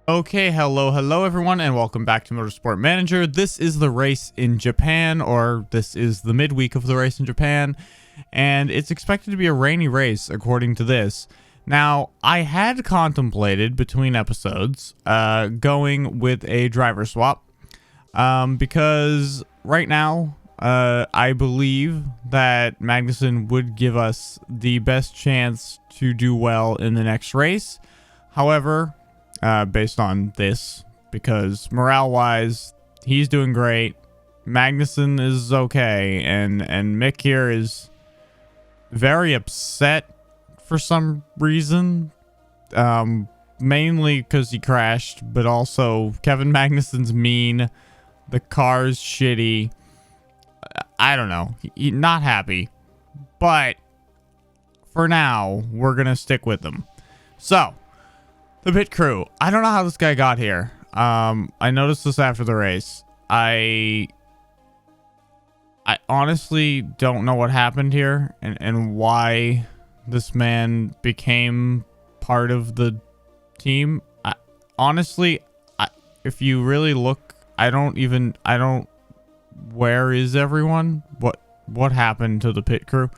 Okay, hello everyone, and welcome back to Motorsport Manager. This is the race in Japan, or this is the midweek of the race in Japan, and it's expected to be a rainy race according to this. Now, I had contemplated between episodes going with a driver swap because right now I believe that Magnussen would give us the best chance to do well in the next race. However, based on this, because morale-wise, he's doing great. Magnussen is okay, and Mick here is very upset for some reason. Mainly because he crashed, but also Kevin Magnussen's mean. The car's shitty. I don't know. He's not happy. But for now, we're going to stick with him. So, the pit crew. I don't know how this guy got here. I noticed this after the race. I honestly don't know what happened here and why this man became part of the team. Honestly, if you really look, where is everyone? What happened to the pit crew?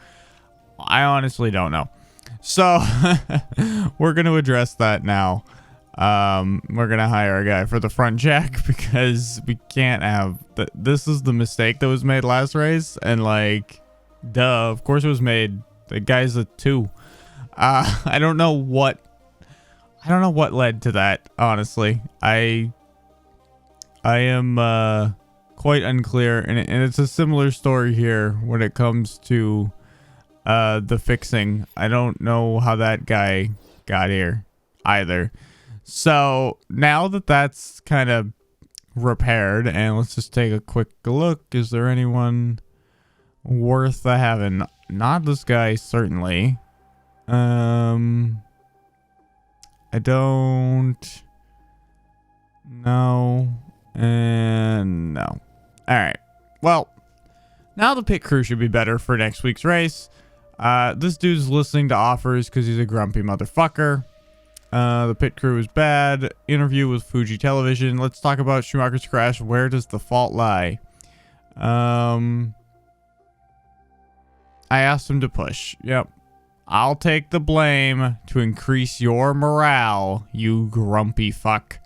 I honestly don't know. So we're going to address that now. We're going to hire a guy for the front jack because we can't have this is the mistake that was made last race. And like, duh, of course it was made. The guy's a 2. I don't know what led to that. Honestly, I am, quite unclear. And it's a similar story here when it comes to the fixing. I don't know how that guy got here either. So now that that's kind of repaired, and let's just take a quick look. Is there anyone worth having? Not this guy, certainly. I don't know. And no. All right. Well, now the pit crew should be better for next week's race. This dude's listening to offers because he's a grumpy motherfucker. The pit crew is bad. Interview with Fuji Television. Let's talk about Schumacher's crash. Where does the fault lie? I asked him to push. Yep. I'll take the blame to increase your morale, you grumpy fuck.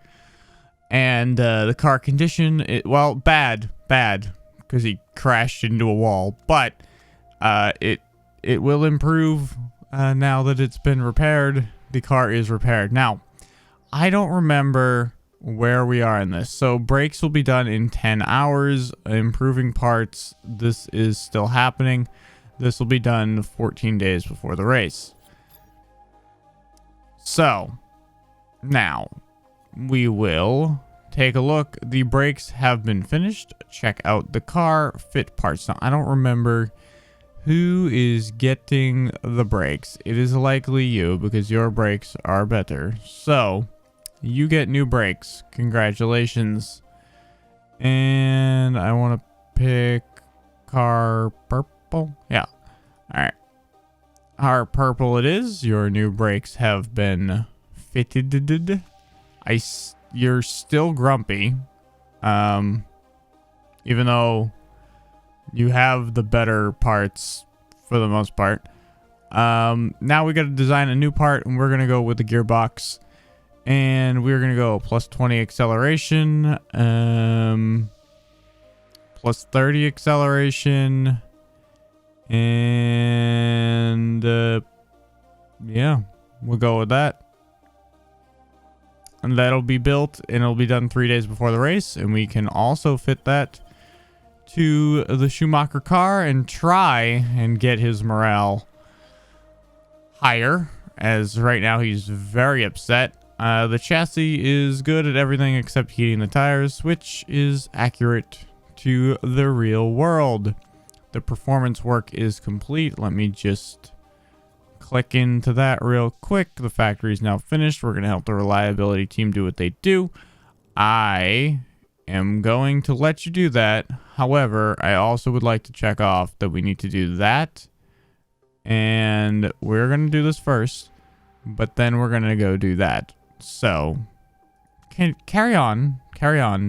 And the car condition, well, bad, because he crashed into a wall. But it will improve now that it's been repaired. The car is repaired. Now, I don't remember where we are in this. So brakes will be done in 10 hours. Improving parts, this is still happening. This will be done 14 days before the race. So, now, we will take a look. The brakes have been finished. Check out the car. Fit parts. Now, I don't remember who is getting the brakes. It is likely you because your brakes are better. So, you get new brakes. Congratulations. And I want to pick car purple. Yeah. Alright. Our purple it is. Your new brakes have been fitted. You're still grumpy. Even though you have the better parts for the most part. Now we got to design a new part, and we're going to go with the gearbox. And we're going to go plus 20 acceleration. Plus 30 acceleration. And yeah, we'll go with that. And that'll be built, and it'll be done 3 days before the race. And we can also fit that to the Schumacher car and try and get his morale higher, as right now he's very upset. The chassis is good at everything except heating the tires, which is accurate to the real world. The performance work is complete. Let me just click into that real quick. The factory is now finished. We're going to help the reliability team do what they do. I am going to let you do that. However, I also would like to check off that we need to do that. And we're going to do this first, but then we're going to go do that. So carry on,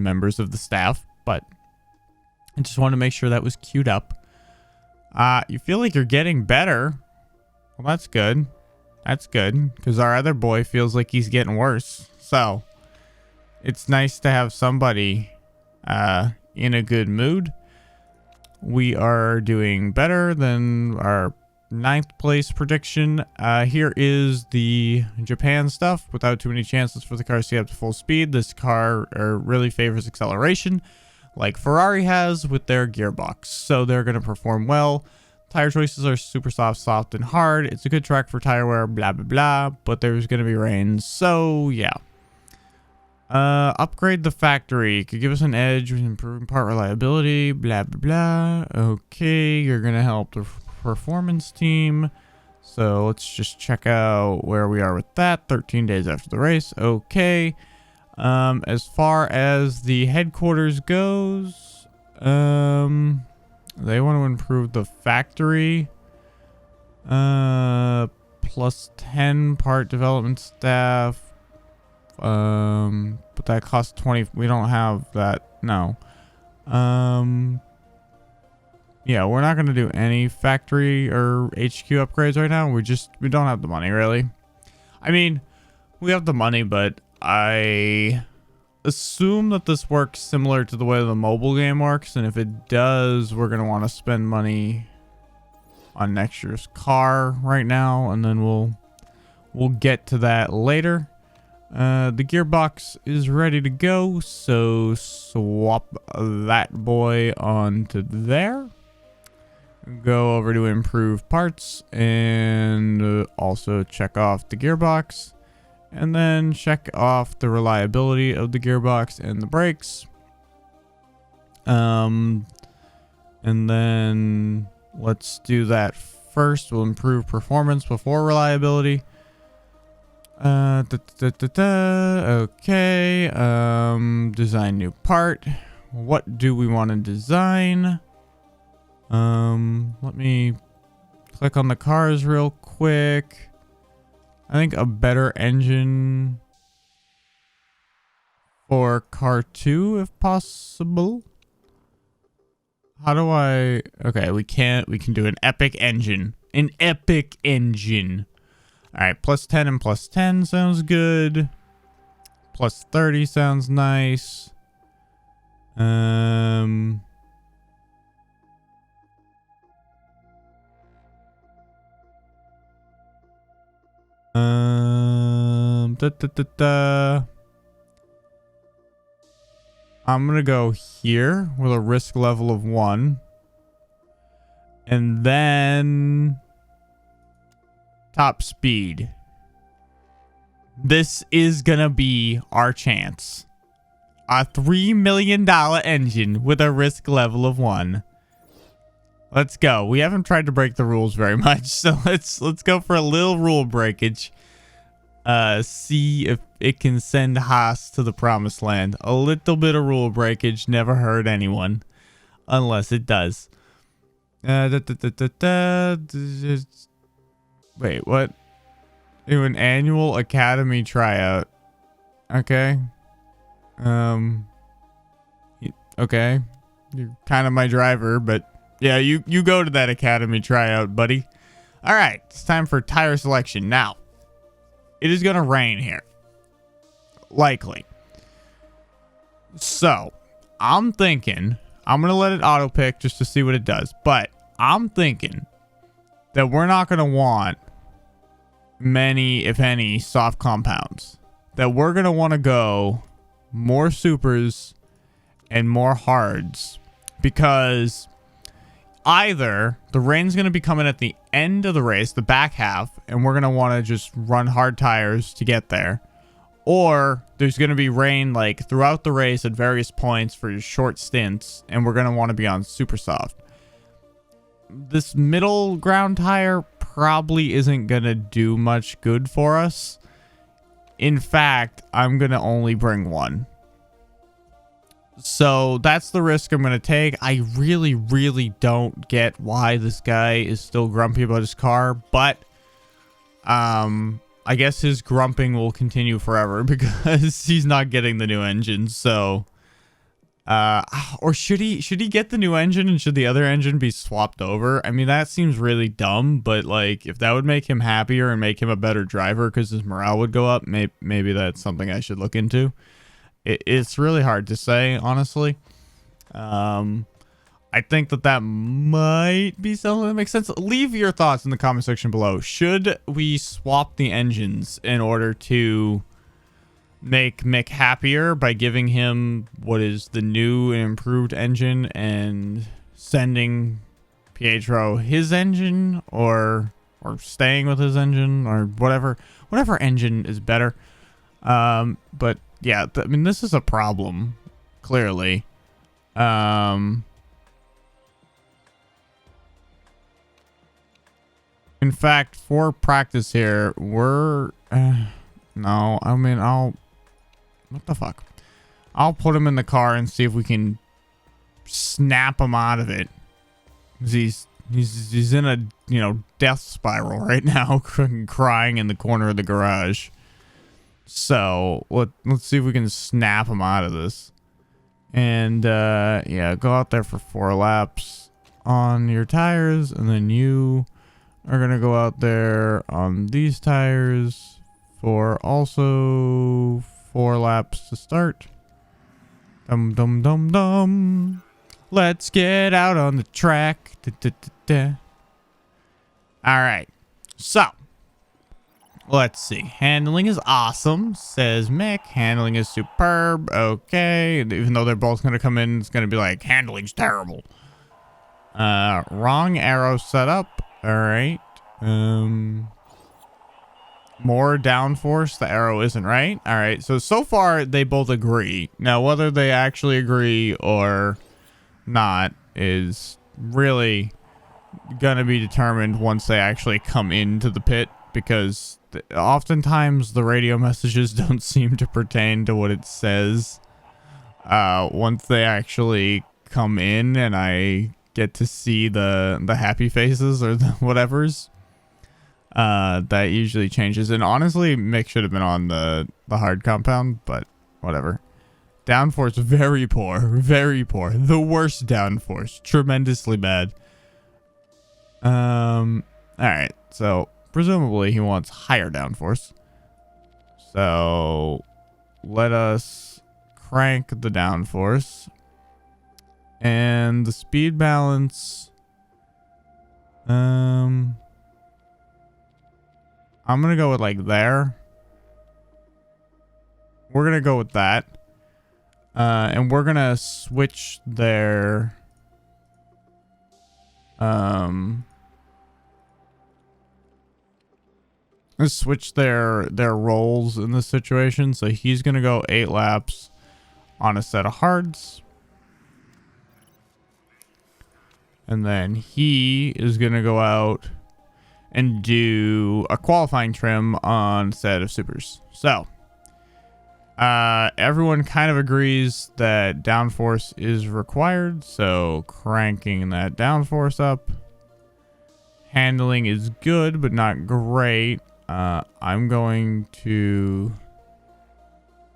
members of the staff. But I just want to make sure that was queued up. You feel like you're getting better. Well, that's good. That's good, because our other boy feels like he's getting worse. So it's nice to have somebody in a good mood. We are doing better than our 9th place prediction. Here is the Japan stuff. Without too many chances for the car to stay up to full speed, this car really favors acceleration, like Ferrari has with their gearbox. So they're going to perform well. Tire choices are super soft, and hard. It's a good track for tire wear, blah, blah, blah. But there's going to be rain. So, yeah. Upgrade the factory. Could give us an edge with improving part reliability, blah, blah, blah. Okay, you're going to help the performance team. So, let's just check out where we are with that. 13 days after the race. Okay. As far as the headquarters goes, they want to improve the factory. Plus 10 part development staff. But that costs 20. We don't have that. No. Yeah, we're not going to do any factory or HQ upgrades right now. We don't have the money, really. I mean, we have the money, but I assume that this works similar to the way the mobile game works, and if it does, we're gonna want to spend money on next year's car right now, and then we'll get to that later. The gearbox is ready to go, so swap that boy onto there. Go over to improve parts, and also check off the gearbox. And then check off the reliability of the gearbox and the brakes. And then let's do that first. We'll improve performance before reliability. Okay. Design new part. What do we want to design? Let me click on the cars real quick. I think a better engine for car 2 if possible. How do I... Okay, we can do an epic engine. An epic engine. Alright, plus 10 and plus 10 sounds good. Plus 30 sounds nice. I'm gonna go here with a risk level of 1. And then top speed. This is gonna be our chance. A $3 million engine with a risk level of 1. Let's go. We haven't tried to break the rules very much, so let's go for a little rule breakage. See if it can send Haas to the promised land. A little bit of rule breakage never hurt anyone, unless it does. Wait, what? Do an annual academy tryout. Okay. Okay. You're kind of my driver, but yeah, you go to that academy tryout, buddy. All right, it's time for tire selection. Now, it is going to rain here. Likely. So, I'm thinking, I'm going to let it auto pick just to see what it does. But I'm thinking that we're not going to want many, if any, soft compounds. That we're going to want to go more supers and more hards. Because either the rain's going to be coming at the end of the race, the back half, and we're going to want to just run hard tires to get there. Or there's going to be rain like throughout the race at various points for short stints, and we're going to want to be on super soft. This middle ground tire probably isn't going to do much good for us. In fact, I'm going to only bring one. So that's the risk I'm going to take. I really, really don't get why this guy is still grumpy about his car, but I guess his grumping will continue forever because he's not getting the new engine. So, or should he get the new engine and should the other engine be swapped over? I mean, that seems really dumb, but like if that would make him happier and make him a better driver because his morale would go up, maybe that's something I should look into. It's really hard to say, honestly. I think that might be something that makes sense. Leave your thoughts in the comment section below. Should we swap the engines in order to make Mick happier by giving him what is the new and improved engine and sending Pietro his engine, or staying with his engine, or whatever engine is better? But yeah, I mean, this is a problem, clearly. In fact, for practice here, we're... no, I mean, what the fuck? I'll put him in the car and see if we can snap him out of it. He's in a, death spiral right now, crying in the corner of the garage. So, let's see if we can snap him out of this. And, yeah, go out there for 4 laps on your tires, and then you are going to go out there on these tires for also 4 laps to start. Dum dum dum dum. Let's get out on the track. All right. So, let's see. Handling is awesome, says Mick. Handling is superb. Okay. Even though they're both going to come in, it's going to be like, handling's terrible. Wrong arrow setup. All right. More downforce. The arrow isn't right. All right. So far, they both agree. Now, whether they actually agree or not is really going to be determined once they actually come into the pit, because oftentimes the radio messages don't seem to pertain to what it says. Once they actually come in and I get to see the happy faces or the whatevers, that usually changes. And honestly, Mick should have been on the hard compound, but whatever. Downforce, very poor. The worst downforce. Tremendously bad. Alright, so presumably he wants higher downforce. So let us crank the downforce. And the speed balance, I'm gonna go with like there. We're gonna go with that. And we're gonna switch their let's switch their roles in this situation. So he's gonna go 8 laps on a set of hards. And then he is going to go out and do a qualifying trim on a set of supers. So, everyone kind of agrees that downforce is required. So, cranking that downforce up. Handling is good, but not great. I'm going to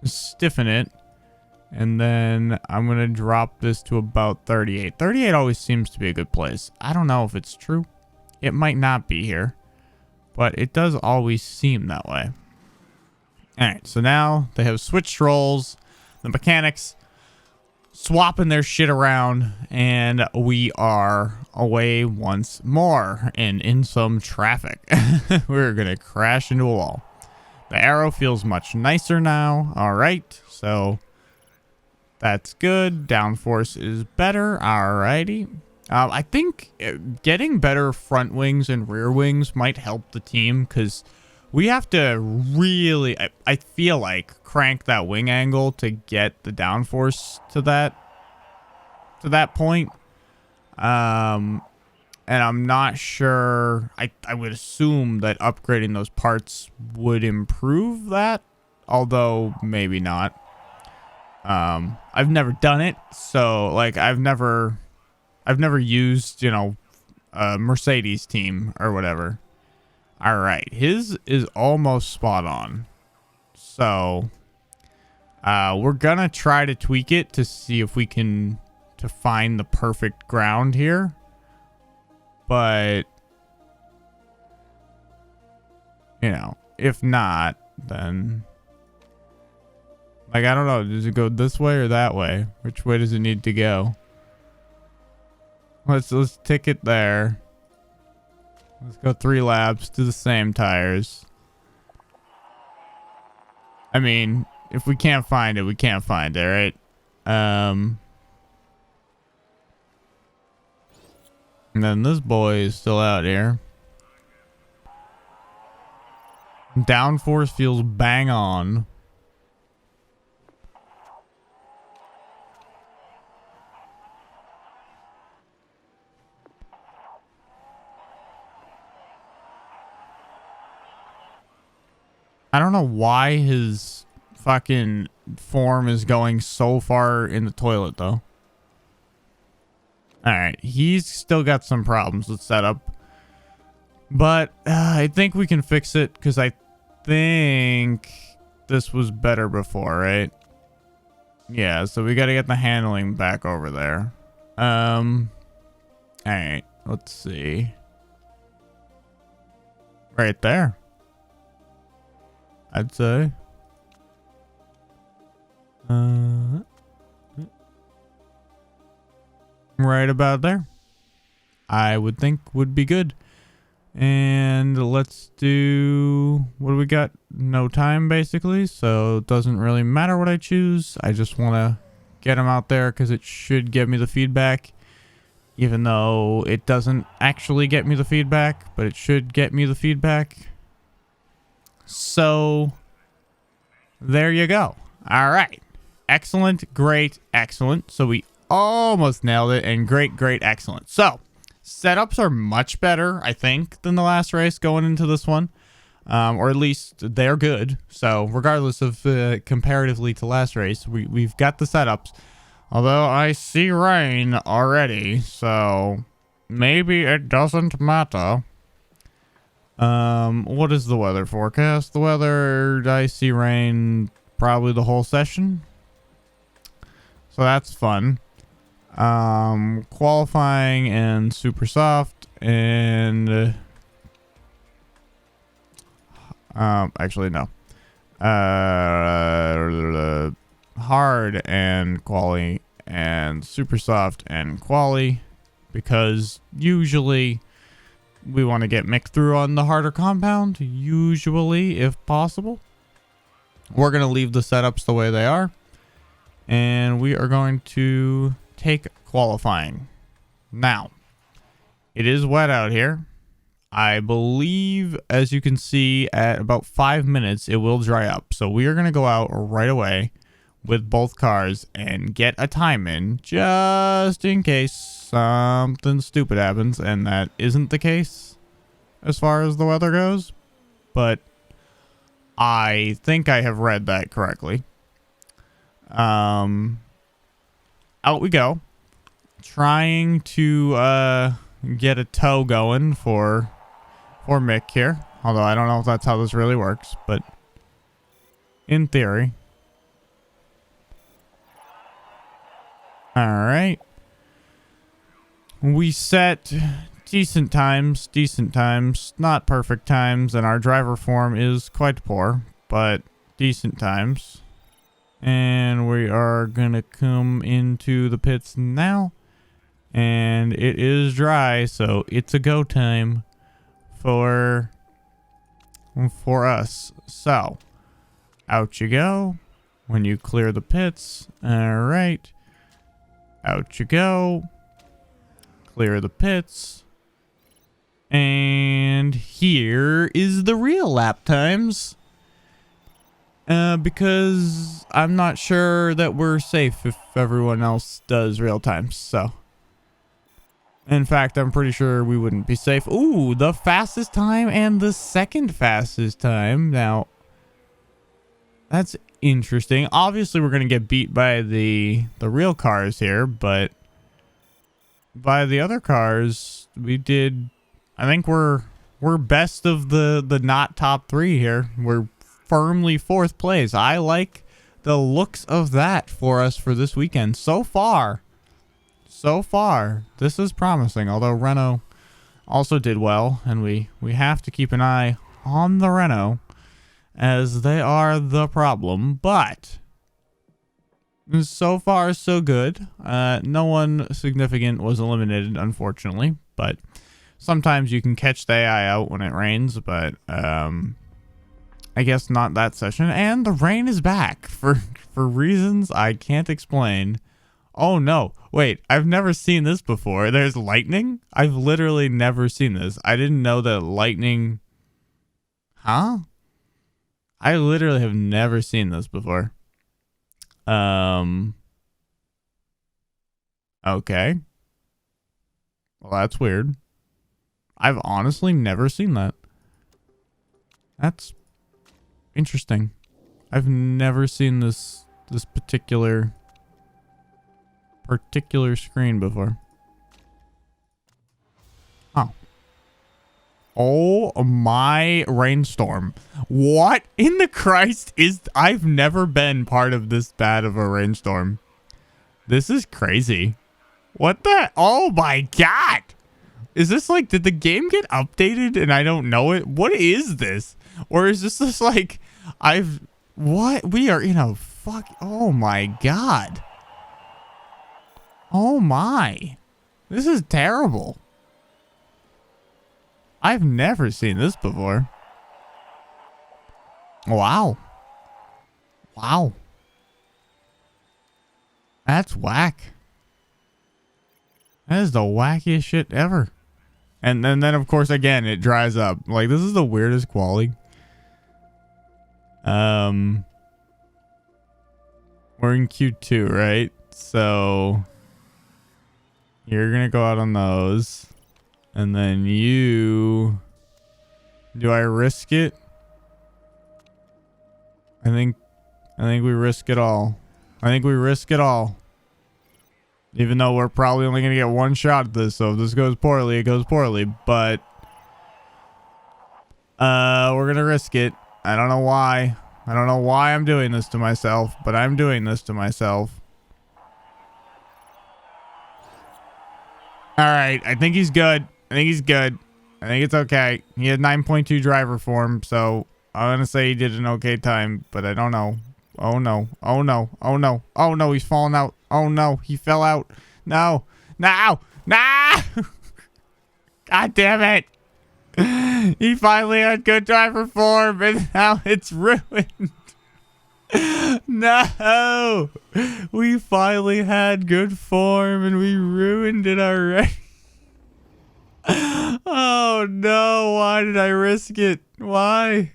stiffen it. And then I'm going to drop this to about 38. 38 always seems to be a good place. I don't know if it's true. It might not be here. But it does always seem that way. Alright, so now they have switched roles. The mechanics swapping their shit around. And we are away once more. And in some traffic. We're going to crash into a wall. The arrow feels much nicer now. Alright, so... that's good. Downforce is better. Alrighty. I think getting better front wings and rear wings might help the team, because we have to really, I feel like, crank that wing angle to get the downforce to that point. And I'm not sure. I would assume that upgrading those parts would improve that, although maybe not. I've never done it, so like I've never used, a Mercedes team or whatever. All right. His is almost spot on. So we're going to try to tweak it to see if we can to find the perfect ground here. But, you know, if not, then like, I don't know. Does it go this way or that way? Which way does it need to go? Let's tick it there. Let's go 3 laps to the same tires. I mean, if we can't find it, we can't find it, right? And then this boy is still out here. Downforce feels bang on. I don't know why his fucking form is going so far in the toilet, though. Alright, he's still got some problems with setup. But I think we can fix it, because I think this was better before, right? Yeah, so we got to get the handling back over there. Alright, let's see. Right there, I'd say. Right about there, I would think would be good. And let's do, what do we got? No time, basically, so it doesn't really matter what I choose. I just want to get them out there because it should give me the feedback, even though it doesn't actually get me the feedback, but it should get me the feedback. So there you go. All right, excellent, great, excellent. So we almost nailed it, and great, great, excellent. So setups are much better, I think, than the last race going into this one. Or at least they're good. So regardless of comparatively to last race, we've got the setups. Although I see rain already, so maybe it doesn't matter. What is the weather forecast? The weather, I see rain probably the whole session. So that's fun. Qualifying and super soft and actually no, hard and quali and super soft and quali, because usually we want to get mixed through on the harder compound, usually if possible. We're going to leave the setups the way they are, and we are going to take qualifying. Now, it is wet out here. I believe, as you can see, at about 5 minutes, it will dry up. So we are going to go out right away with both cars and get a time in, just in case something stupid happens. And that isn't the case as far as the weather goes. But I think I have read that correctly. Out we go. Trying to get a tow going for Mick here. Although I don't know if that's how this really works, but in theory. Alright. We set decent times, not perfect times, and our driver form is quite poor, but decent times. And we are gonna come into the pits now, and it is dry, so it's a go time for us. So out you go when you clear the pits. All right, out you go, clear the pits, and here is the real lap times. Because I'm not sure that we're safe if everyone else does real times, so. In fact, I'm pretty sure we wouldn't be safe. Ooh, the fastest time and the second fastest time. Now, that's interesting. Obviously, we're going to get beat by the real cars here, but by the other cars, we did, I think we're We're best of the not top 3 here. We're firmly 4th place. I like the looks of that for us for this weekend. So far, this is promising. Although Renault also did well, and we have to keep an eye on the Renault as they are the problem. But so far, so good. No one significant was eliminated, unfortunately. But sometimes you can catch the AI out when it rains. But I guess not that session. And the rain is back for reasons I can't explain. Oh no, wait, I've never seen this before. There's lightning? I've literally never seen this. I didn't know that lightning... Huh? I literally have never seen this before. Okay. Well, that's weird. I've honestly never seen that. That's interesting. I've never seen this particular screen before. Oh. Oh my rainstorm. What in the Christ is... I've never been part of this bad of a rainstorm. This is crazy. What the... Oh my God. Is this like... Did the game get updated and I don't know it? What is this? Or is this like... What? We are in a fuck... Oh my God. Oh my. This is terrible. I've never seen this before. Wow. Wow. That's whack. That is the wackiest shit ever. And then of course, again, it dries up. Like, this is the weirdest quality. We're in Q2, right? So... You're gonna go out on those. And then you... Do I risk it? I think we risk it all. I think we risk it all. Even though we're probably only gonna get one shot at this, so if this goes poorly, it goes poorly. But... we're gonna risk it. I don't know why. I don't know why I'm doing this to myself, but I'm doing this to myself. Alright, I think he's good. I think he's good. I think it's okay. He had 9.2 driver form, so I'm going to say he did an okay time, but I don't know. Oh no. Oh no. Oh no. Oh no, he's falling out. Oh no, he fell out. No. No. No. God damn it. He finally had good driver form, and now it's ruined. No, we finally had good form and we ruined it already. Oh no, why did I risk it? Why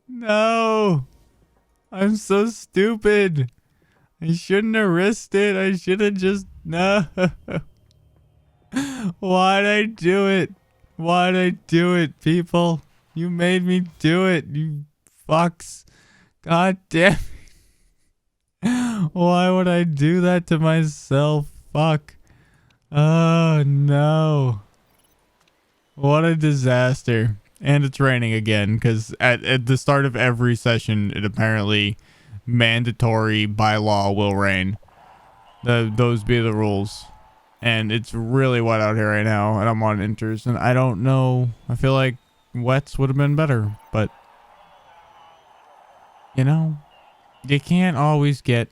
no, I'm so stupid. I shouldn't have risked it. I should have just... No. Why'd I do it? Why'd I do it, people? You made me do it, you fucks. God damn it. Why would I do that to myself? Fuck. Oh no. What a disaster. And it's raining again, because at the start of every session, it apparently mandatory by law will rain. Those be the rules. And it's really wet out here right now, and I'm on inters, and I don't know. I feel like wets would have been better, but you know, you can't always get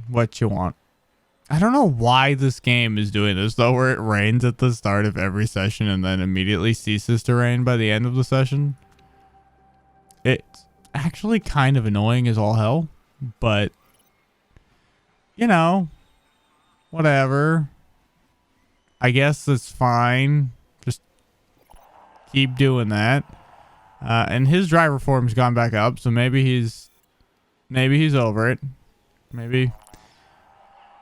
what you want. I don't know why this game is doing this, though, where it rains at the start of every session and then immediately ceases to rain by the end of the session. It's actually kind of annoying as all hell, but, you know, whatever. I guess it's fine. Just keep doing that. And his driver form's gone back up, so maybe he's over it. Maybe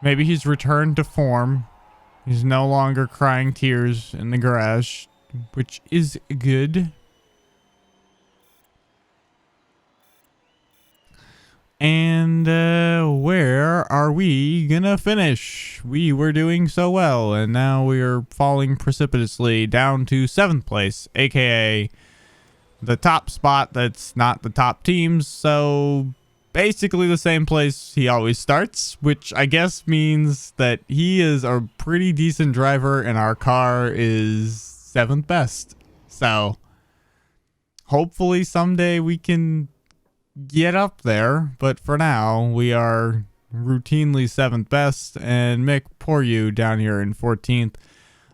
he's returned to form. He's no longer crying tears in the garage, which is good. And where are we gonna finish? We were doing so well, and now we are falling precipitously down to 7th place, aka the top spot that's not the top teams. So basically the same place he always starts, which I guess means that he is a pretty decent driver and our car is 7th best. So hopefully someday we can get up there, but for now we are routinely 7th best, and Mick, poor you, down here in 14th.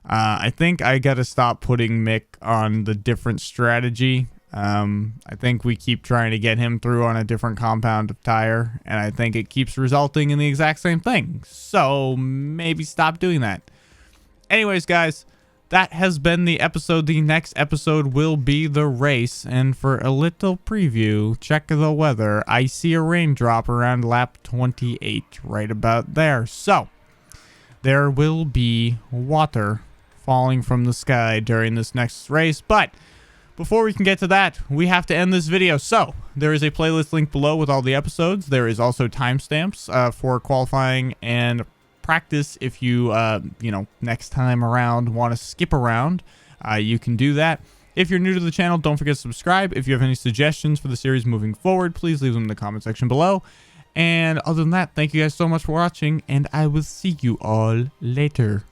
I think I gotta stop putting Mick on the different strategy. I think we keep trying to get him through on a different compound of tire, and I think it keeps resulting in the exact same thing. So maybe stop doing that. Anyways, guys, that has been the episode. The next episode will be the race, and for a little preview, check the weather. I see a raindrop around lap 28, right about there. So there will be water falling from the sky during this next race, but before we can get to that, we have to end this video. So there is a playlist link below with all the episodes. There is also timestamps for qualifying and practice. If you, next time around want to skip around, you can do that. If you're new to the channel, don't forget to subscribe. If you have any suggestions for the series moving forward, please leave them in the comment section below. And other than that, thank you guys so much for watching, and I will see you all later.